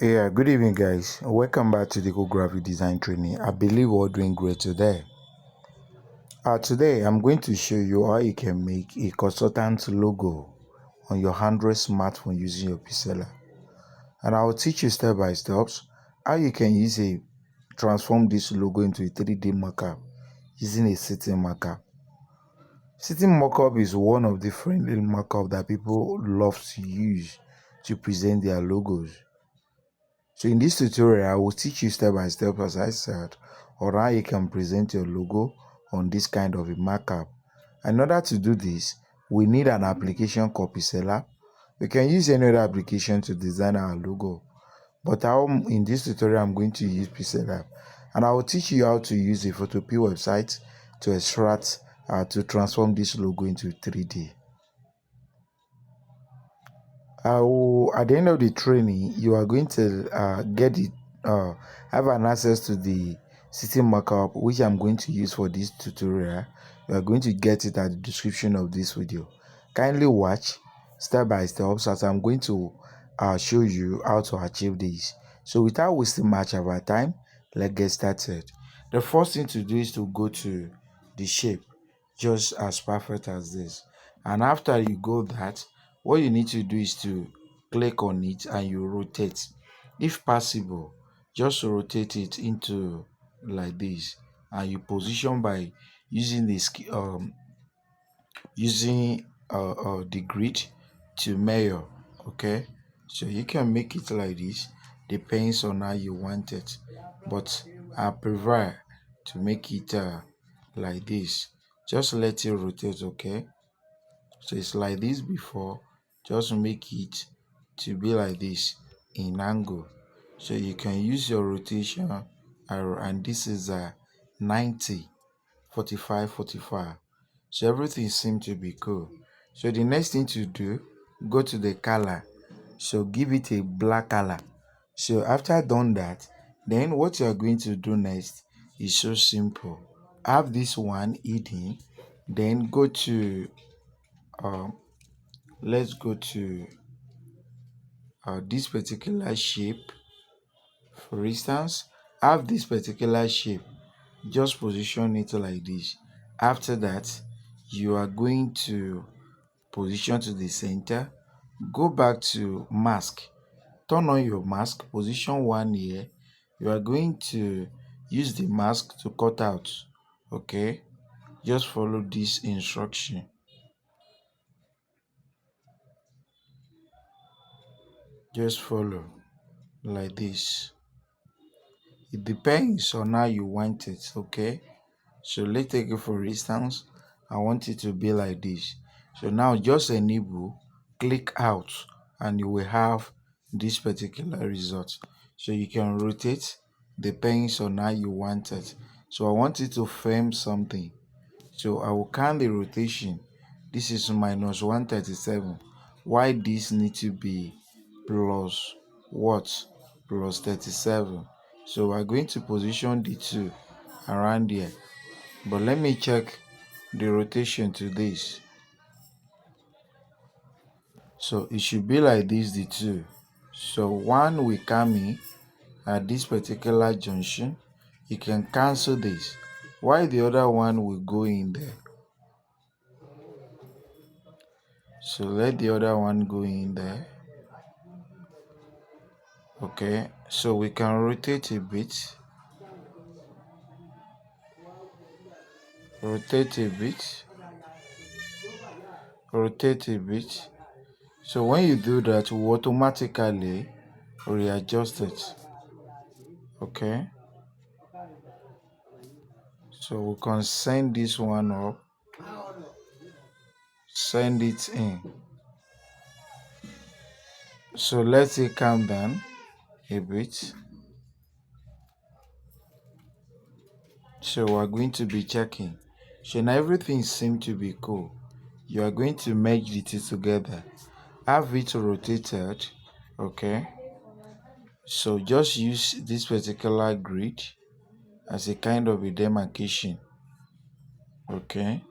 Yeah, good evening, guys. Welcome back to Diko Graphic Design Training. I believe we're all doing great today. Today, I'm going to show you how you can make a consultant logo on your Android smartphone using your PixelLab. And I will teach you step by steps how you can transform this logo into a 3D mockup using a sitting mockup. Sitting mockup is one of the friendly mockup that people love to use to present their logos. So in this tutorial, I will teach you step by step, as I said, on how you can present your logo on this kind of a markup. In order to do this, we need an application called PixelLab. We can use any other application to design our logo. But in this tutorial, I'm going to use PixelLab. And I will teach you how to use a Photopea website to extract, to transform this logo into 3D. At the end of the training, you are going to have an access to the sitting markup, which I'm going to use for this tutorial. You are going to get it at the description of this video. Kindly watch step by step as I'm going to show you how to achieve this. So without wasting much of our time, let's get started. The first thing to do is to go to the shape, just as perfect as this. And after you go that, what you need to do is to click on it and you rotate. If possible, just rotate it into like this, and you position by using the grid to measure. Okay, so you can make it like this, depends on how you want it, but I prefer to make it like this. Just let it rotate. Okay, so it's like this before, just make it to be like this in angle. So you can use your rotation arrow, and this is 90, 45, 45. So everything seems to be cool. So the next thing to do, go to the color, so give it a black color. So after done that, then what you are going to do next is so simple. Have this one hidden, then go to let's go to this particular shape. For instance, have this particular shape, just position it like this. After that, you are going to position to the center, go back to mask, turn on your mask, position one here. You are going to use the mask to cut out. Okay, just follow this instruction. Just follow like this. It depends on how you want it. Okay, so let's take it for instance, I want it to be like this. So now just enable, click out, and you will have this particular result. So you can rotate, depends on how you want it. So I want it to frame something, so I will count the rotation. This is minus 137. Why this need to be plus what? Plus 37. So we're going to position the two around here. But let me check the rotation to this. So it should be like this, the two. So one will come in at this particular junction. You can cancel this, while the other one will go in there. So let the other one go in there. Okay, so we can rotate a bit, rotate a bit, rotate a bit. So when you do that, we automatically readjust it. Okay, so we can send this one up, send it in. So let it calm down a bit. So we're going to be checking. So now everything seems to be cool. You are going to merge the two together, have it rotated. Okay, so just use this particular grid as a kind of a demarcation. Okay,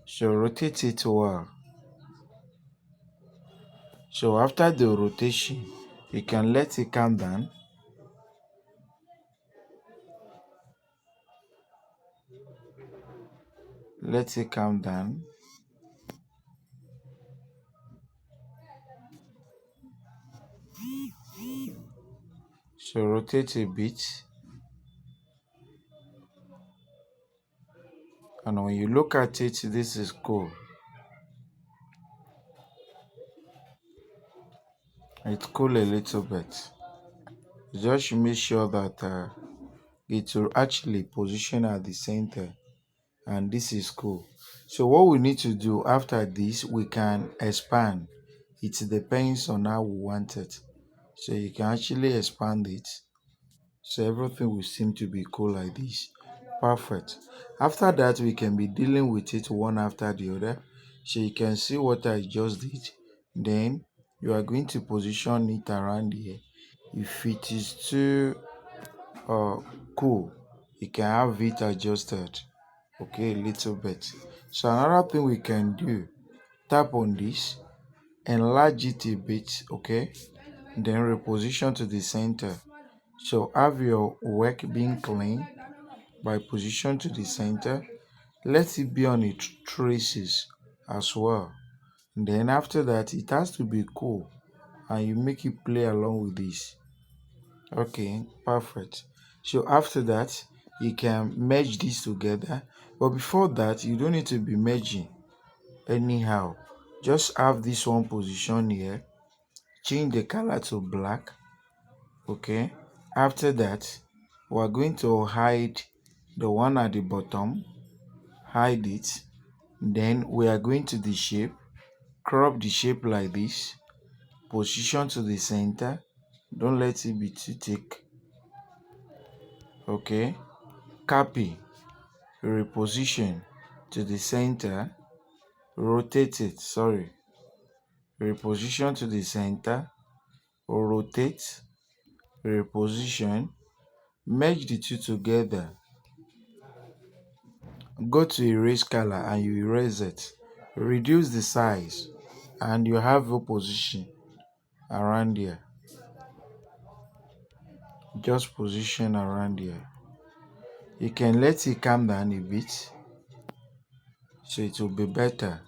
so rotate it well. So after the rotation, you can let it calm down. Let it come down. So rotate a bit, and when you look at it, this is cool. It's cool a little bit. Just make sure that it will actually position at the center, and this is cool. So what we need to do after this, we can expand. It depends on how we want it. So you can actually expand it, so everything will seem to be cool like this. Perfect. After that, we can be dealing with it one after the other. So you can see what I just did. Then you are going to position it around here. If it is too uh cool, you can have it adjusted, okay, a little bit. So another thing we can do, tap on this, enlarge it a bit, okay, then reposition to the center. So have your work being clean by position to the center. Let it be on its traces as well. Then after that, it has to be cool, and you make it play along with this. Okay, perfect. So after that, you can merge this together. But before that, you don't need to be merging anyhow. Just have this one position here. Change the color to black. Okay. After that, we're going to hide the one at the bottom. Hide it. Then we are going to the shape. Crop the shape like this. Position to the center. Don't let it be too thick. Okay. Copy. Reposition to the center, rotate it, reposition to the center, rotate, reposition, merge the two together, go to erase color and you erase it, reduce the size, and you have a position around here. Just position around here. You can let it come down a bit so it will be better.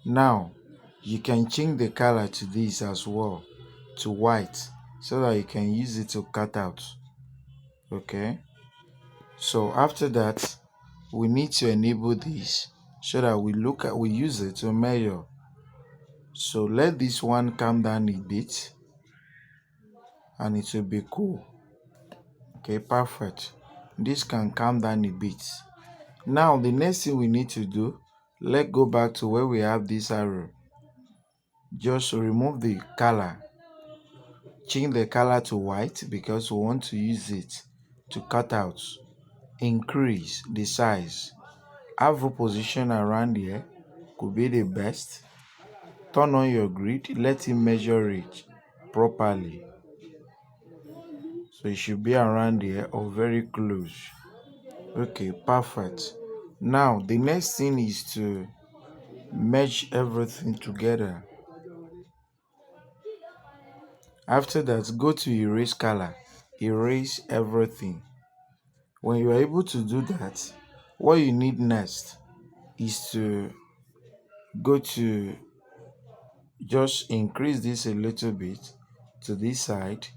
Now you can change the color to this as well, to white, so that you can use it to cut out. Okay, so after that, we need to enable this so that we use it to measure. So let this one come down a bit and it will be cool. Okay, perfect. This can come down a bit. Now the next thing we need to do, let's go back to where we have this arrow. Just remove the color, change the color to white because we want to use it to cut out. Increase the size, have a position around here, could be the best. Turn on your grid, let it measure it properly, so it should be around here or very close. Okay, perfect. Now the next thing is to merge everything together. After that, go to erase color, erase everything. When you are able to do that, what you need next is to go to, just increase this a little bit to this side,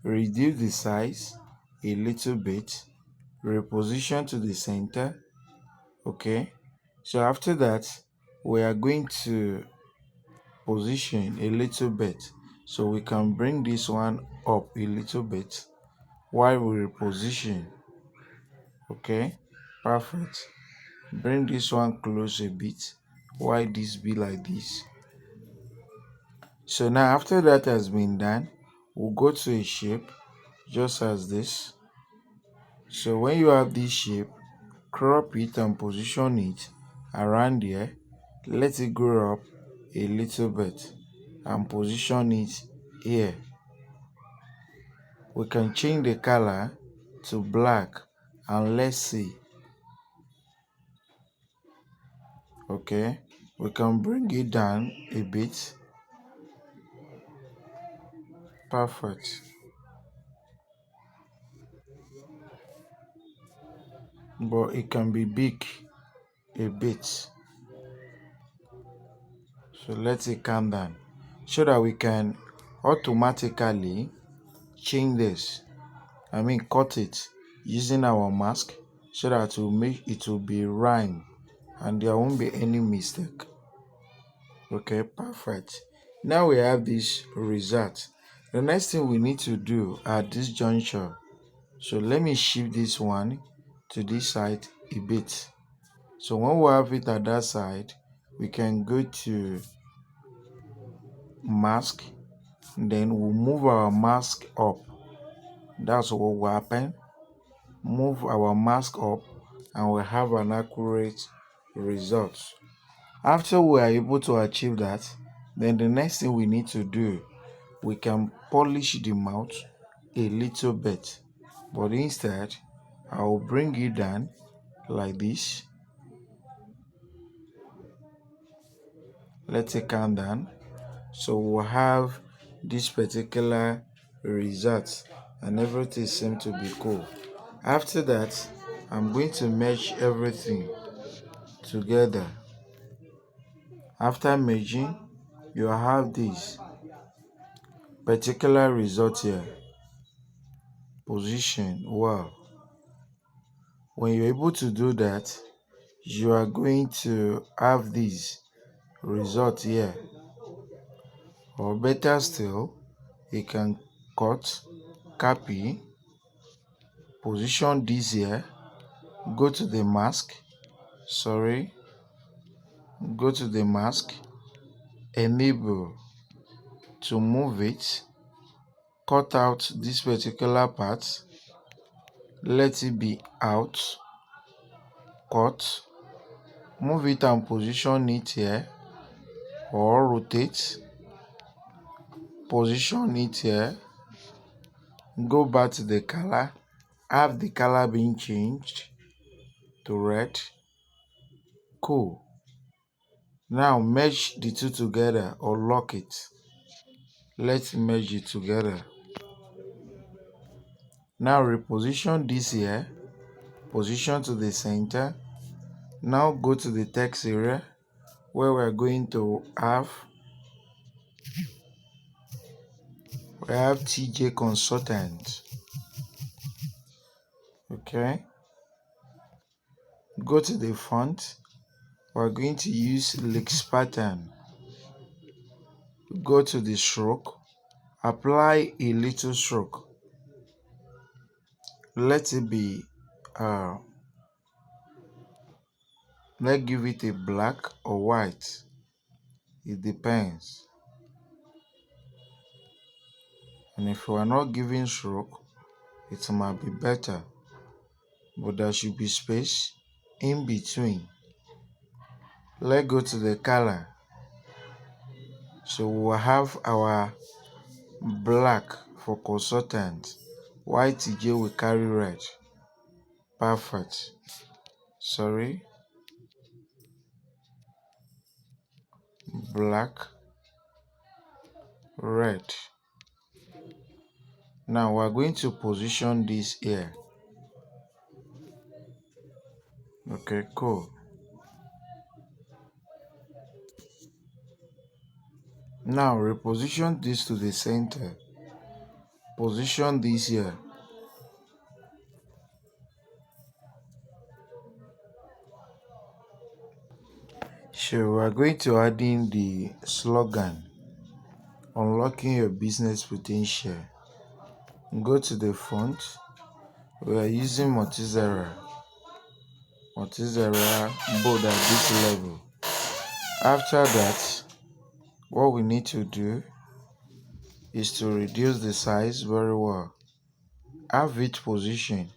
reduce the size a little bit, reposition to the center. Okay, so after that, we are going to position a little bit, so we can bring this one up a little bit while we reposition. Okay, perfect. Bring this one close a bit while this be like this. So now after that has been done, we'll go to a shape just as this. So when you have this shape, crop it and position it around here. Let it grow up a little bit and position it here. We can change the color to black and let's see. Okay, we can bring it down a bit. Perfect. But it can be big. a bit. So let it calm down so that we can automatically change this. Cut it using our mask so that it will be rhyme and there won't be any mistake. Okay, perfect. Now we have this result. The next thing we need to do at this juncture, so let me shift this one to this side a bit. So when we have it at that side, we can go to mask, then we'll move our mask up. That's what will happen. Move our mask up and we have an accurate result. After we are able to achieve that, then the next thing we need to do, we can polish the mouth a little bit. But instead, I will bring it down like this. Let it calm down. So we'll have this particular result and everything seems to be cool. After that, I'm going to merge everything together. After merging, you have this particular result here. Position. Wow. When you're able to do that, you are going to have this result here. Or better still, you can cut, copy, position this here, go to the mask, go to the mask, enable to move it, cut out this particular part, let it be out, cut, move it and position it here, or rotate, position it here, go back to the color, have the color being changed to red. Cool. Now merge the two together or lock it. Let's merge it together. Now reposition this here, position to the center. Now go to the text area where we're going to have TJ consultant. Okay, go to the font. We're going to use Leaks pattern. Go to the stroke, apply a little stroke. Let it be let's give it a black or white. It depends. And if you are not giving stroke, it might be better. But there should be space in between. Let's go to the color. So we'll have our black for consultant. White TJ will carry red. Perfect. Black, red. Now we're going to position this here. Okay, cool. Now reposition this to the center. Position this here. So we are going to add in the slogan, unlocking your business potential. Go to the font. We are using Zarchiver bold at this level. After that, what we need to do is to reduce the size very well. Have it position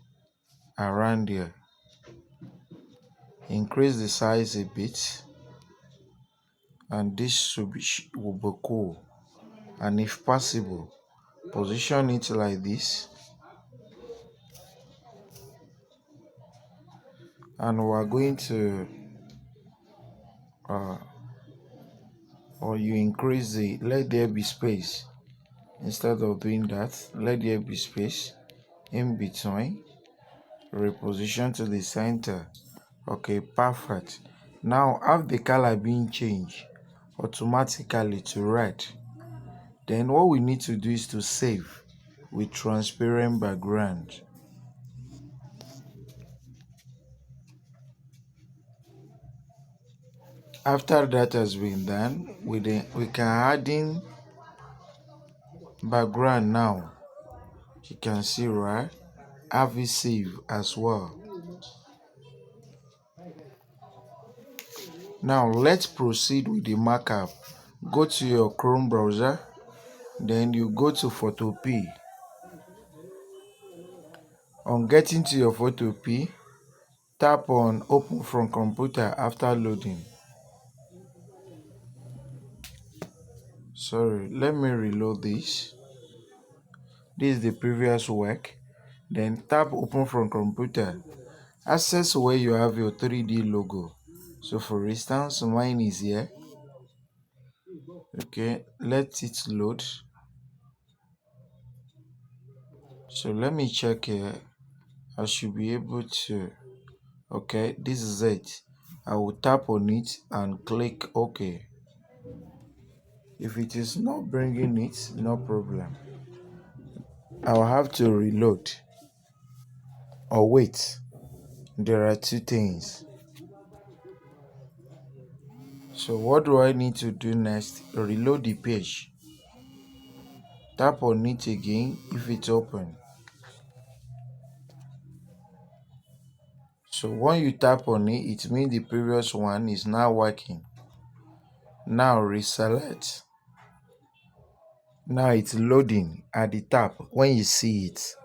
around here. Increase the size a bit, and this will be cool. And if possible, position it like this, and we are going to or you increase let there be space. Instead of doing that, let there be space in between. Reposition to the center. Okay, perfect. Now have the color being changed automatically to red. Then what we need to do is to save with transparent background. After that has been done, we can add in background now. You can see, right? Have it save as well. Now let's proceed with the markup. Go to your Chrome browser, then you go to Photo P. On getting to your Photo P, tap on Open from Computer after loading. Sorry, let me reload this. This is the previous work. Then tap Open from Computer. Access where you have your 3D logo. So for instance, mine is here. Okay, let it load. So let me check here. I should be able to. Okay, this is it. I will tap on it and click OK. If it is not bringing it, no problem. I'll have to reload. Or wait. There are two things. So what do I need to do next? Reload the page. Tap on it again if it's open. So when you tap on it, it means the previous one is now working. Now reselect. Now it's loading at the top. When you see it,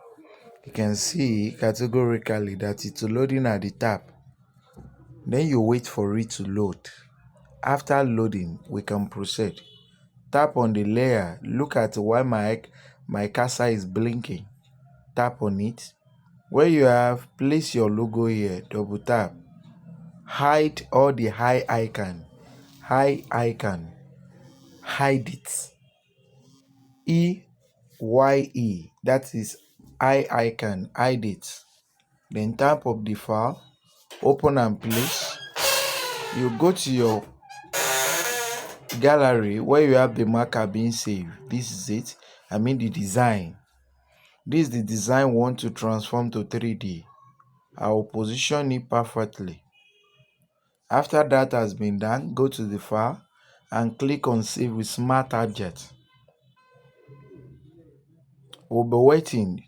you can see categorically that it's loading at the top. Then you wait for it to load. After loading, we can proceed. Tap on the layer. Look at why my cursor is blinking. Tap on it. Where you have, place your logo here. Double tap. Hide all the high icon. High icon. Hide it. EYE. That is eye icon. Hide it. Then tap up the file. Open and place. You go to your gallery where you have the marker being saved. This is it. I mean the design. This is the design we want to transform to 3D. I will position it perfectly. After that has been done, go to the file and click on Save with Smart Object. We'll be waiting.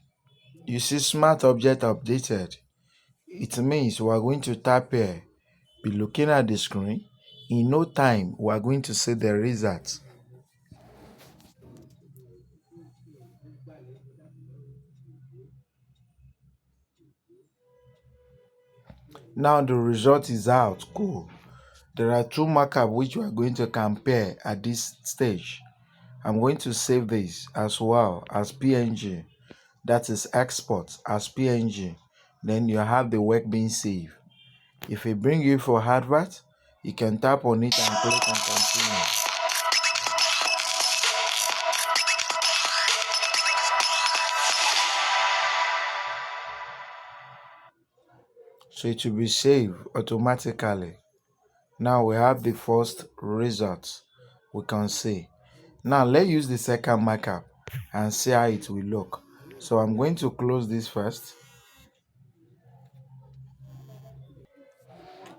You see Smart Object updated. It means we are going to tap here, be looking at the screen. In no time, we are going to see the result. Now the result is out. Cool. There are two markup which we are going to compare at this stage. I'm going to save this as well as PNG. That is export as PNG. Then you have the work being saved. If it bring you for advert, you can tap on it and click on continue. So it will be saved automatically. Now we have the first result we can see. Now let's use the second markup and see how it will look. So I'm going to close this first.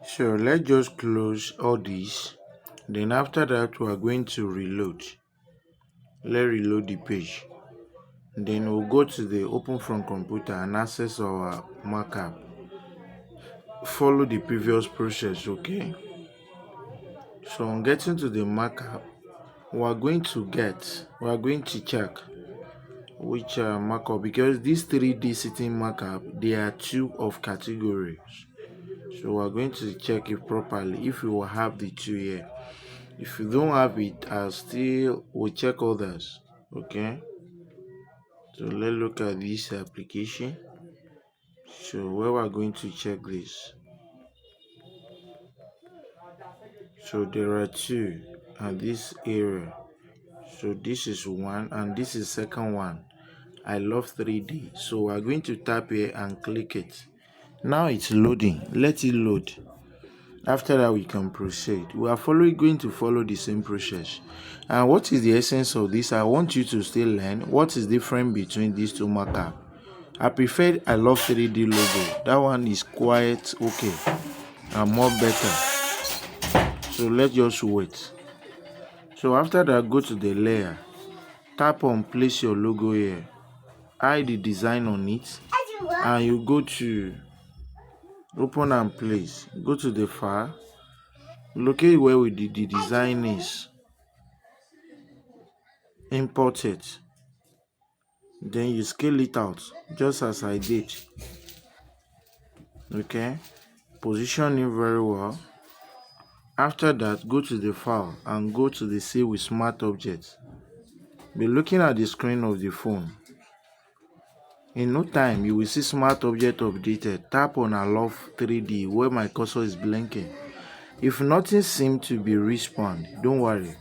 So let's just close all these. Then after that we are going to reload. Let's reload the page. Then we'll go to the open from computer and access our markup. Follow the previous process, okay? So on getting to the markup, we are going to check which markup, because this 3D sitting markup, there are two of categories. So we are going to check it properly if you will have the two here. If you don't have it, we'll check others, okay? So let's look at this application. So where we're going to check this. So there are two at this area. So this is one and this is second one. I love 3D. So we're going to tap here and click it. Now it's loading. Let it load. After that, we can proceed. We are going to follow the same process. And what is the essence of this? I want you to still learn what is different between these two markup. I love 3D logo. That one is quite okay and more better. So let's just wait. So after that, go to the layer. Tap on place your logo here. Hide the design on it. And you go to open and place. Go to the file. Locate where the design is. Import it. Then you scale it out just as I did. Okay, position it very well. After that, go to the file and go to the save with smart objects. Be looking at the screen of the phone. In no time, you will see smart object updated. Tap on allow 3D where my cursor is blinking. If nothing seems to be respawned, don't worry.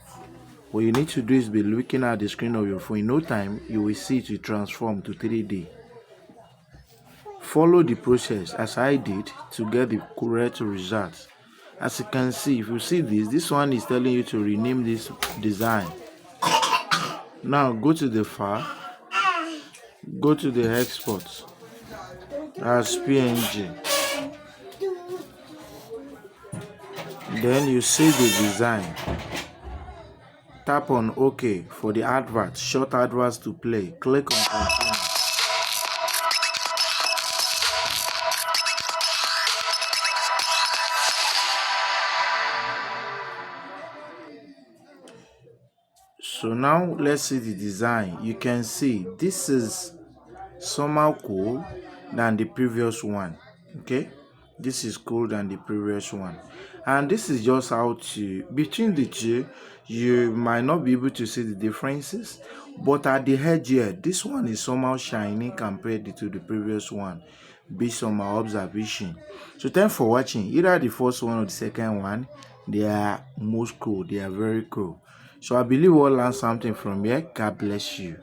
What you need to do is be looking at the screen of your phone. In no time, you will see it will transform to 3D. Follow the process as I did to get the correct result. As you can see, if you see this one is telling you to rename this design. Now go to the file, go to the export as PNG. Then you save the design. Tap on OK for the advert, short adverts to play. Click on continue. So now let's see the design. You can see this is somehow cool than the previous one. Okay, this is cool than the previous one, and this is just how to between the two. You might not be able to see the differences, but at the edge here, this one is somehow shiny compared to the previous one based on my observation. So thanks for watching. Either the first one or the second one, they are most cool. They are very cool. So I believe we'll learn something from here. God bless you.